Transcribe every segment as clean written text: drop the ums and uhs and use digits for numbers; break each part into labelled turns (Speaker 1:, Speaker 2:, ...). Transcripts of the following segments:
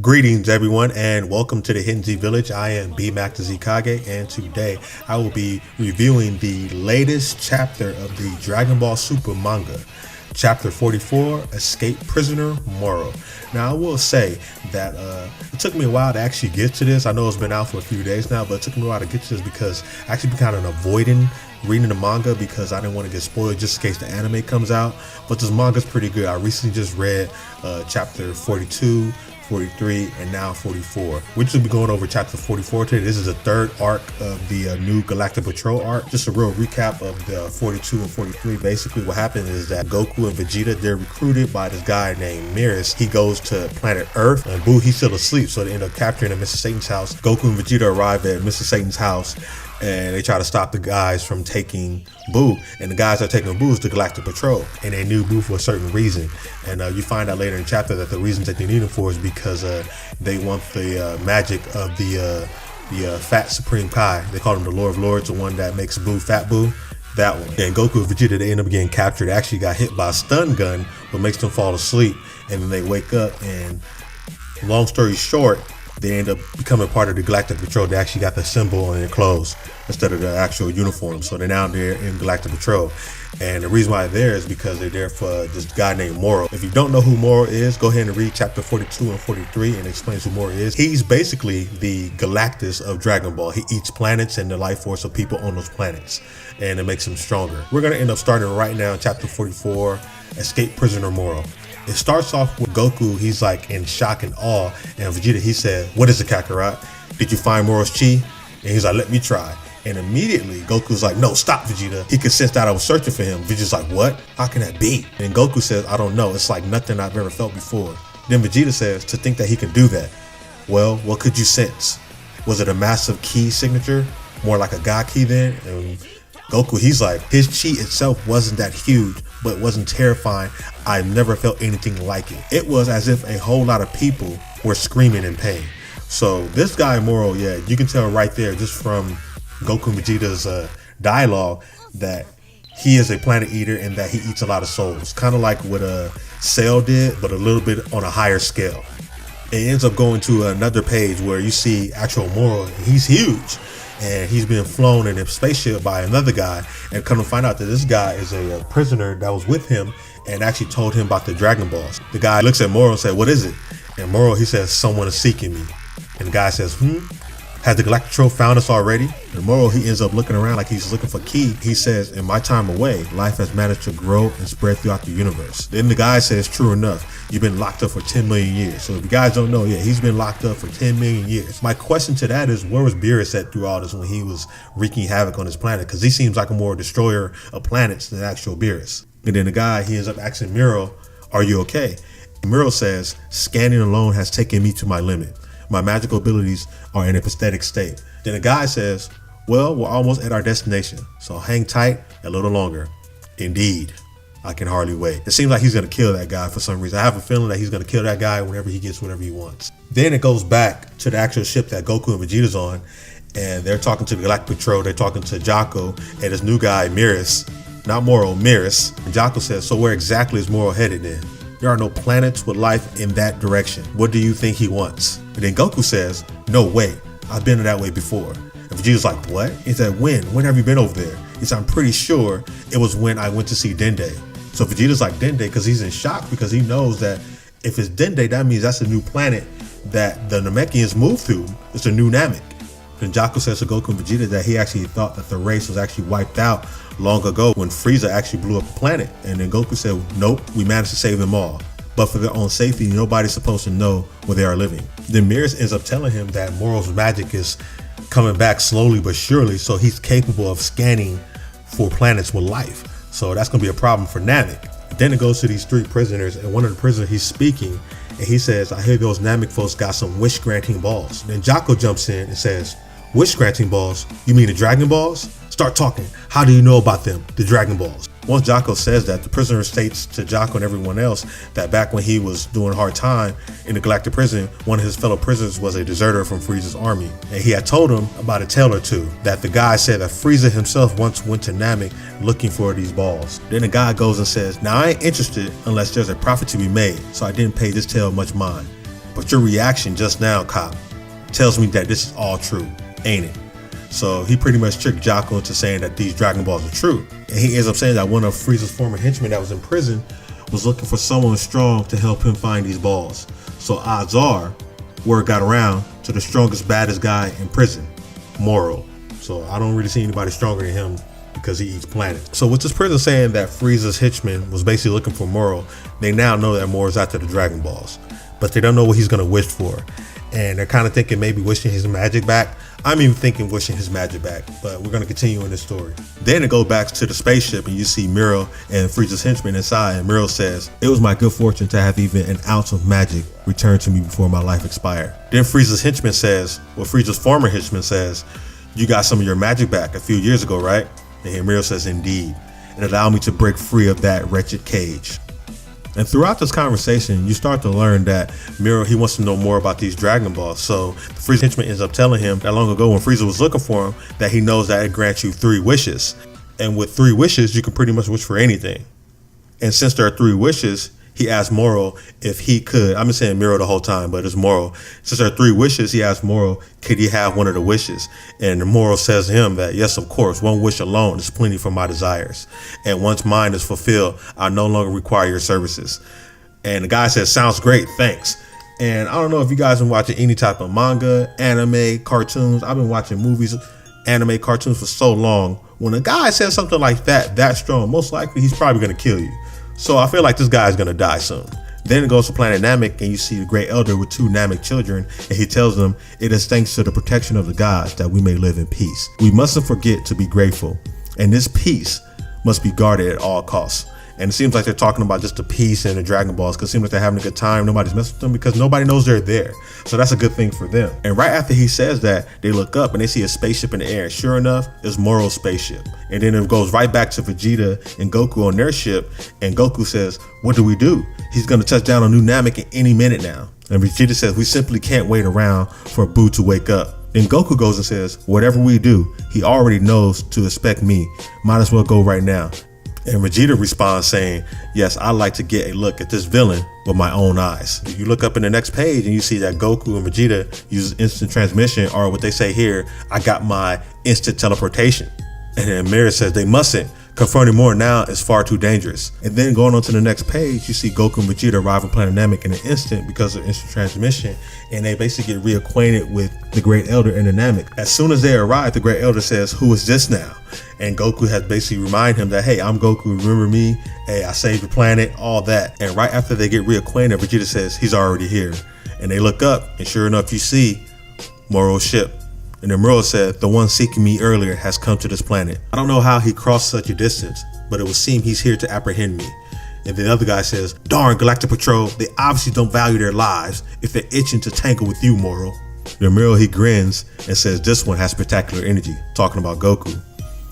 Speaker 1: Greetings everyone and welcome to the Hidden Z Village. I am B-Mac the Zikage, and today I will be reviewing the latest chapter of the Dragonball Super Manga Chapter 44, Escape Prisoner Moro. Now I will say that it took me a while to actually get to this. I know it's been out for a few days now, but it took me a while to get to this because I actually been kind of avoiding reading the manga because I didn't want to get spoiled just in case the anime comes out. But this manga's pretty good. I recently just read chapter 42, 43, and now 44. We'll just be going over chapter 44 today. This is the third arc of the new Galactic Patrol arc. Just a real recap of the 42 and 43. Basically what happened is that Goku and Vegeta, they're recruited by this guy named Miris. He goes to planet Earth and Boo, he's still asleep, so they end up capturing him at Mr. Satan's house. Goku and Vegeta arrive at Mr. Satan's house and they try to stop the guys from taking Boo, and the guys that are taking Boo is the Galactic Patrol, and they knew Boo for a certain reason. And you find out later in the chapter that the reasons that they need him for is because they want the magic of the Fat Supreme Kai. They call him the Lord of Lords, the one that makes Boo Fat Boo. That one. And Goku and Vegeta, they end up getting captured. They actually got hit by a stun gun, what makes them fall asleep, and then they wake up, and long story short, they end up becoming part of the Galactic Patrol. They actually got the symbol on their clothes instead of the actual uniform. So they're now there in Galactic Patrol. And the reason why they're there is because they're there for this guy named Moro. If you don't know who Moro is, go ahead and read chapter 42 and 43 and it explains who Moro is. He's basically the Galactus of Dragon Ball. He eats planets and the life force of people on those planets, and it makes him stronger. We're going to end up starting right now in chapter 44, Escape Prisoner Moro. It starts off with Goku, he's like in shock and awe, and Vegeta, he said, "What is it, Kakarot? Did you find Moro's chi?" And he's like, "Let me try." And immediately Goku's like, "No, stop, Vegeta." He could sense that I was searching for him. Vegeta's like, "What? How can that be?" And Goku says, "I don't know. It's like nothing I've ever felt before." Then Vegeta says, "To think that he can do that. Well, what could you sense? Was it a massive key signature? More like a God key then?" And Goku, he's like, his chi itself wasn't that huge, but it wasn't terrifying. I've never felt anything like it. It was as if a whole lot of people were screaming in pain. So this guy Moro, yeah, you can tell right there just from Goku and Vegeta's dialogue that he is a planet eater and that he eats a lot of souls. Kind of like what Cell did, but a little bit on a higher scale. It ends up going to another page where you see actual Moro. He's huge. And he's being flown in a spaceship by another guy, and come to find out that this guy is a prisoner that was with him and actually told him about the Dragon Balls. The guy looks at Moro and said, "What is it?" And Moro, he says, "Someone is seeking me." And the guy says, "Has the Galactic Patrol found us already?" And Moro, he ends up looking around like he's looking for Ki. He says, "In my time away, life has managed to grow and spread throughout the universe." Then the guy says, "True enough, you've been locked up for 10 million years. So if you guys don't know, yeah, he's been locked up for 10 million years. My question to that is, where was Beerus at through all this when he was wreaking havoc on his planet? Because he seems like a more destroyer of planets than actual Beerus. And then the guy, he ends up asking Miro, "Are you okay?" Miro says, "Scanning alone has taken me to my limit. My magical abilities are in a pathetic state." Then the guy says, "Well, we're almost at our destination, so hang tight a little longer." Indeed, I can hardly wait. It seems like he's going to kill that guy for some reason. I have a feeling that he's going to kill that guy whenever he gets whatever he wants. Then it goes back to the actual ship that Goku and Vegeta's on, and they're talking to the Galactic Patrol. They're talking to Jocko and this new guy, Miris. Not Moro, Miris. And Jocko says, "So where exactly is Moro headed then? There are no planets with life in that direction. What do you think he wants?" And then Goku says, "No way. I've been that way before." And Vegeta's like, "What?" He said, When have you been over there?" He said, "I'm pretty sure it was when I went to see Dende." So Vegeta's like, "Dende," because he's in shock because he knows that if it's Dende, that means that's a new planet that the Namekians moved through. It's a new Namek. Then Jocko says to Goku and Vegeta that he actually thought that the race was actually wiped out long ago when Frieza actually blew up the planet. And then Goku said, "Nope, we managed to save them all. But for their own safety, nobody's supposed to know where they are living." Then Miris ends up telling him that Moro's magic is coming back slowly but surely, so he's capable of scanning for planets with life. So that's going to be a problem for Namek. Then it goes to these three prisoners, and one of the prisoners, he's speaking, and he says, "I hear those Namek folks got some wish-granting balls." Then Jocko jumps in and says, "Wish-granting balls? You mean the Dragon Balls? Start talking. How do you know about them, the Dragon Balls?" Once Jocko says that, the prisoner states to Jocko and everyone else that back when he was doing hard time in the Galactic Prison, one of his fellow prisoners was a deserter from Frieza's army. And he had told him about a tale or two that the guy said that Frieza himself once went to Namek looking for these balls. Then the guy goes and says, "Now I ain't interested unless there's a profit to be made, so I didn't pay this tale much mind." But your reaction just now, Cop, tells me that this is all true, ain't it? So he pretty much tricked Jocko into saying that these Dragon Balls are true. And he ends up saying that one of Frieza's former henchmen that was in prison was looking for someone strong to help him find these balls. So odds are, word got around to the strongest, baddest guy in prison, Moro. So I don't really see anybody stronger than him because he eats planet. So with this prison saying that Frieza's henchman was basically looking for Moro, they now know that Moro's after the Dragon Balls. But they don't know what he's going to wish for. And they're kind of thinking maybe wishing his magic back. I'm even thinking wishing his magic back, but we're going to continue in this story. Then it goes back to the spaceship and you see Moro and Frieza's henchman inside, and Moro says, "It was my good fortune to have even an ounce of magic returned to me before my life expired." Then Frieza's henchman says, Frieza's former henchman says, "You got some of your magic back a few years ago, right?" And Moro says, "Indeed. It allowed me to break free of that wretched cage." And throughout this conversation, you start to learn that Moro, he wants to know more about these Dragon Balls. So the Frieza henchman ends up telling him that long ago when Frieza was looking for him, that he knows that it grants you 3 wishes. And with 3 wishes, you can pretty much wish for anything. And since there are 3 wishes, he asked Moro if he could, I've been saying Moro the whole time, but it's Moro. Since there are 3 wishes, he asked Moro, could he have one of the wishes? And Moro says to him that, yes, of course, 1 wish alone is plenty for my desires. And once mine is fulfilled, I no longer require your services. And the guy says, sounds great, thanks. And I don't know if you guys have been watching any type of manga, anime, cartoons. I've been watching movies, anime, cartoons for so long. When a guy says something like that strong, most likely he's probably going to kill you. So I feel like this guy is going to die soon. Then it goes to planet Namek and you see the Great Elder with 2 Namek children, and he tells them it is thanks to the protection of the gods that we may live in peace. We mustn't forget to be grateful, and this peace must be guarded at all costs. And it seems like they're talking about just the peace and the Dragon Balls because it seems like they're having a good time. Nobody's messing with them because nobody knows they're there. So that's a good thing for them. And right after he says that, they look up and they see a spaceship in the air. And sure enough, it's Moro's spaceship. And then it goes right back to Vegeta and Goku on their ship. And Goku says, what do we do? He's going to touch down on New Namek in any minute now. And Vegeta says, we simply can't wait around for Boo to wake up. Then Goku goes and says, whatever we do, he already knows to expect me. Might as well go right now. And Vegeta responds saying, yes, I'd like to get a look at this villain with my own eyes. You look up in the next page and you see that Goku and Vegeta use instant transmission, or what they say here, I got my instant teleportation. And then Mira says they mustn't. Confronting Moro now is far too dangerous. And then going on to the next page, you see Goku and Vegeta arrive on planet Namek in an instant because of instant transmission, and they basically get reacquainted with the Great Elder and the Namek. As soon as they arrive, the Great Elder says, who is this now? And Goku has basically reminded him that, hey, I'm Goku, remember me? Hey, I saved the planet, all that. And right after they get reacquainted, Vegeta says, he's already here. And they look up, and sure enough, you see Moro's ship. And then Moro said, the one seeking me earlier has come to this planet. I don't know how he crossed such a distance, but it would seem he's here to apprehend me. And the other guy says, darn Galactic Patrol, they obviously don't value their lives if they're itching to tangle with you, Moro. Then Moro, he grins and says, this one has spectacular energy, talking about Goku.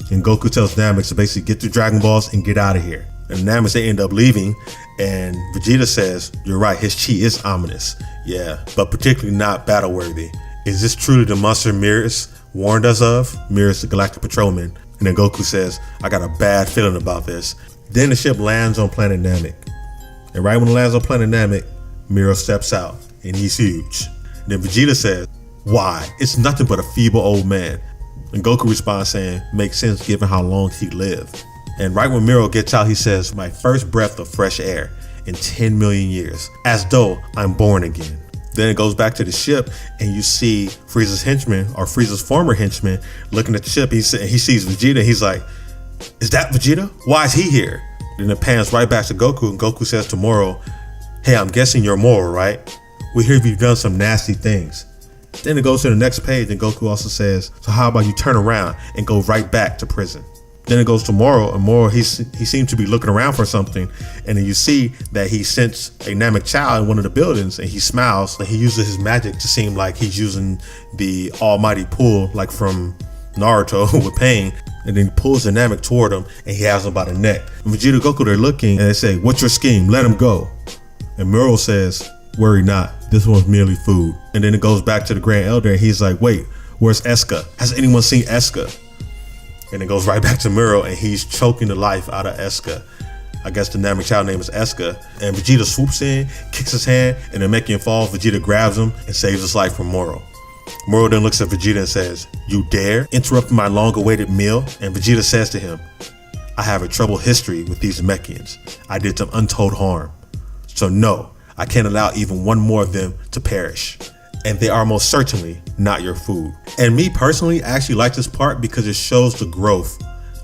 Speaker 1: And Goku tells Namek to basically get the Dragon Balls and get out of here. And Namek, they end up leaving, and Vegeta says, you're right, his chi is ominous. Yeah, but particularly not battle worthy. Is this truly the monster Mirrors warned us of? Mirrors, the Galactic Patrolman. And then Goku says, I got a bad feeling about this. Then the ship lands on planet Namek. And right when it lands on planet Namek, Miro steps out, and he's huge. And then Vegeta says, why? It's nothing but a feeble old man. And Goku responds saying, makes sense given how long he lived. And right when Miro gets out, he says, my first breath of fresh air in 10 million years, as though I'm born again. Then it goes back to the ship and you see Frieza's henchman, or Frieza's former henchman, looking at the ship. He sees Vegeta. He's like, is that Vegeta? Why is he here? Then it pans right back to Goku, and Goku says to Moro, hey, I'm guessing you're Moro, right? We hear you've done some nasty things. Then it goes to the next page and Goku also says, so how about you turn around and go right back to prison? Then it goes to Moro, and Moro, he seemed to be looking around for something, and then you see that he sensed a Namek child in one of the buildings, and he smiles, and he uses his magic to seem like he's using the almighty pull, like from Naruto with Pain, and then he pulls the Namek toward him, and he has him by the neck. And Vegeta and Goku, they're looking, and they say, what's your scheme? Let him go. And Moro says, worry not, this one's merely food. And then it goes back to the Grand Elder, and he's like, wait, where's Eska? Has anyone seen Eska? And it goes right back to Moro, and he's choking the life out of Eska. I guess the dynamic child name is Eska. And Vegeta swoops in, kicks his hand, and then making him fall, Vegeta grabs him and saves his life from Moro. Moro then looks at Vegeta and says, "You dare interrupt my long-awaited meal?" And Vegeta says to him, "I have a troubled history with these Namekians. I did them untold harm. So no, I can't allow even one more of them to perish. And they are most certainly not your food." And me personally, I actually like this part because it shows the growth,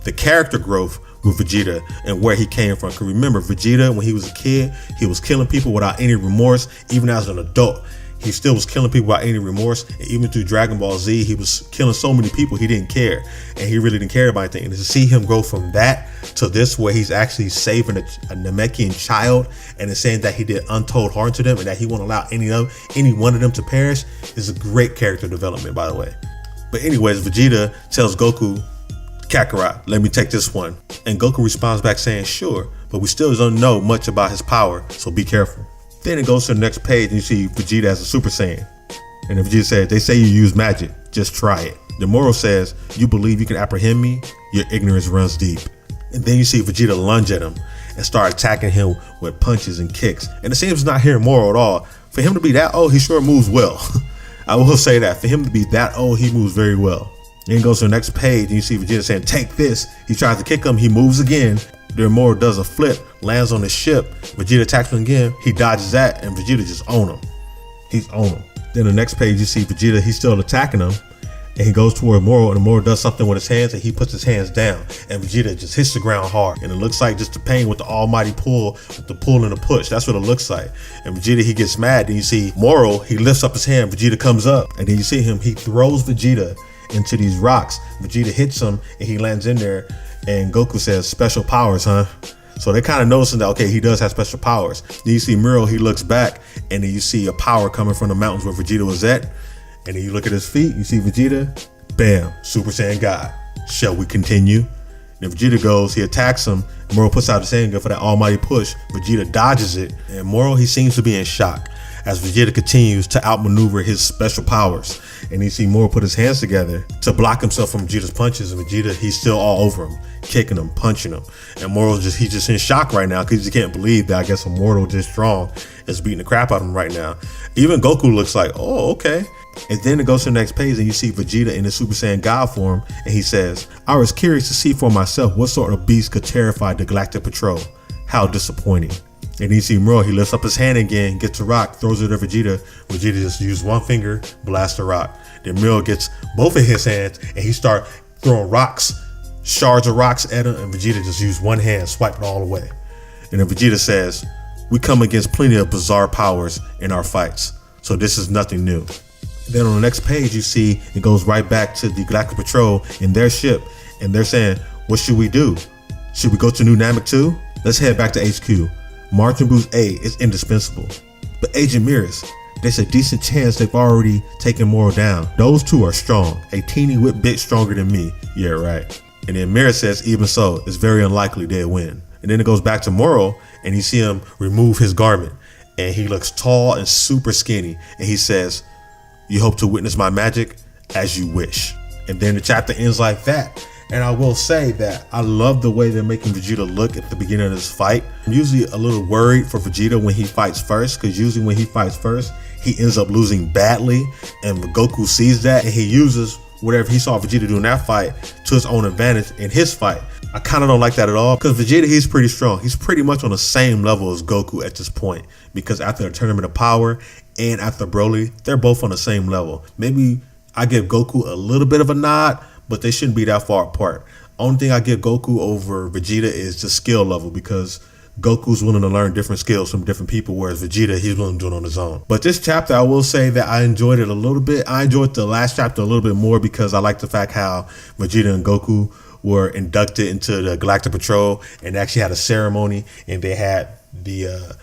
Speaker 1: the character growth with Vegeta and where he came from. Because remember, Vegeta, when he was a kid, he was killing people without any remorse. Even as an adult, he still was killing people without any remorse. And even through Dragon Ball Z, he was killing so many people, he didn't care. And he really didn't care about anything. And to see him go from that to this, where he's actually saving a Namekian child and is saying that he did untold harm to them and that he won't allow any one of them to perish, is a great character development, by the way. But anyways, Vegeta tells Goku, "Kakarot, let me take this one." And Goku responds back saying, "Sure, but we still don't know much about his power, so be careful." Then it goes to the next page and you see Vegeta as a Super Saiyan. And Vegeta says, "They say you use magic, just try it." The Moro says, "You believe you can apprehend me? Your ignorance runs deep." And then you see Vegeta lunge at him and start attacking him with punches and kicks. And it seems not hearing Moro at all. For him to be that old, he sure moves well. I will say that. For him to be that old, he moves very well. Then goes to the next page and you see Vegeta saying, "Take this." He tries to kick him, he moves again. Then Moro does a flip, lands on the ship. Vegeta attacks him again, he dodges that, and Vegeta just owns him. He's on him. Then the next page you see Vegeta, he's still attacking him. And he goes toward Moro, and Moro does something with his hands, and he puts his hands down. And Vegeta just hits the ground hard. And it looks like just the pain with the almighty pull, with the pull and the push. That's what it looks like. And Vegeta, he gets mad. Then you see Moro, he lifts up his hand. Vegeta comes up. And then you see him, he throws Vegeta into these rocks. Vegeta hits him, and he lands in there. And Goku says, "Special powers, huh?" So they're kind of noticing that, okay, he does have special powers. Then you see Moro, he looks back, and then you see a power coming from the mountains where Vegeta was at. And then you look at his feet, you see Vegeta, bam, Super Saiyan God. Shall we continue? And if Vegeta goes, he attacks him. Moro puts out the Saiyan gun for that almighty push. Vegeta dodges it. And Moro, he seems to be in shock as Vegeta continues to outmaneuver his special powers. And you see Moro put his hands together to block himself from Vegeta's punches. And Vegeta, he's still all over him, kicking him, punching him. And Moro's he's just in shock right now because he can't believe that I guess a mortal this strong is beating the crap out of him right now. Even Goku looks like, oh, okay. And then it goes to the next page and you see Vegeta in his Super Saiyan God form, and he says, "I was curious to see for myself what sort of beast could terrify the Galactic Patrol. How disappointing." And you see Moro, he lifts up his hand again, gets a rock, throws it at Vegeta. Vegeta just uses one finger, blasts the rock. Then Moro gets both of his hands and he starts throwing rocks, shards of rocks at him, and Vegeta just used one hand, swipe it all away. And then Vegeta says, "We come against plenty of bizarre powers in our fights, so this is nothing new." Then on the next page, you see it goes right back to the Galactic Patrol in their ship, and they're saying, "What should we do? Should we go to New Namek too? Let's head back to HQ. Martin Boo's aid is indispensable." But Agent Miras, there's a decent chance they've already taken Moro down. Those two are strong, a teeny bit stronger than me. Yeah, right. And then Miras says, "Even so, it's very unlikely they'll win." And then it goes back to Moro, and you see him remove his garment, and he looks tall and super skinny, and he says, "You hope to witness my magic? As you wish." And then the chapter ends like that. And I will say that I love the way they're making Vegeta look at the beginning of this fight. I'm usually a little worried for Vegeta when he fights first, because usually when he fights first, he ends up losing badly. And Goku sees that, and he uses whatever he saw Vegeta do in that fight to his own advantage in his fight. I kind of don't like that at all, because Vegeta, he's pretty strong. He's pretty much on the same level as Goku at this point, because after a Tournament of Power and after Broly, they're both on the same level. Maybe I give Goku a little bit of a nod, but they shouldn't be that far apart. Only thing I give Goku over Vegeta is the skill level, because Goku's willing to learn different skills from different people, whereas Vegeta, he's willing to do it on his own. But this chapter, I will say that I enjoyed it a little bit. I enjoyed the last chapter a little bit more because I like the fact how Vegeta and Goku were inducted into the Galactic Patrol and actually had a ceremony, and they had the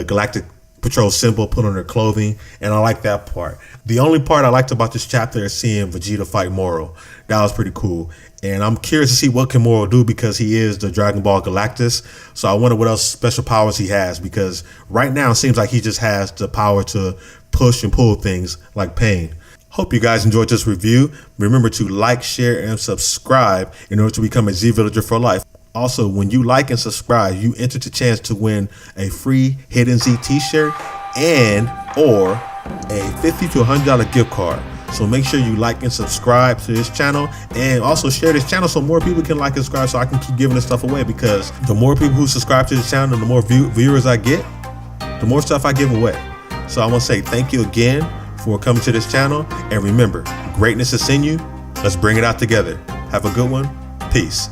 Speaker 1: Galactic Patrol symbol put on their clothing, and I like that part. The only part I liked about this chapter is seeing Vegeta fight Moro. That was pretty cool, and I'm curious to see what can Moro do, because he is the Dragon Ball Galactus. So I wonder what else special powers he has, because right now it seems like he just has the power to push and pull things like pain. Hope you guys enjoyed this review. Remember to like, share, and subscribe in order to become a Z Villager for life. Also, when you like and subscribe, you enter the chance to win a free Hidden Z t-shirt and or a $50 to $100 gift card. So make sure you like and subscribe to this channel, and also share this channel so more people can like and subscribe, so I can keep giving this stuff away, because the more people who subscribe to this channel and the more viewers I get, the more stuff I give away. So I want to say thank you again for coming to this channel, and remember, greatness is in you. Let's bring it out together. Have a good one. Peace.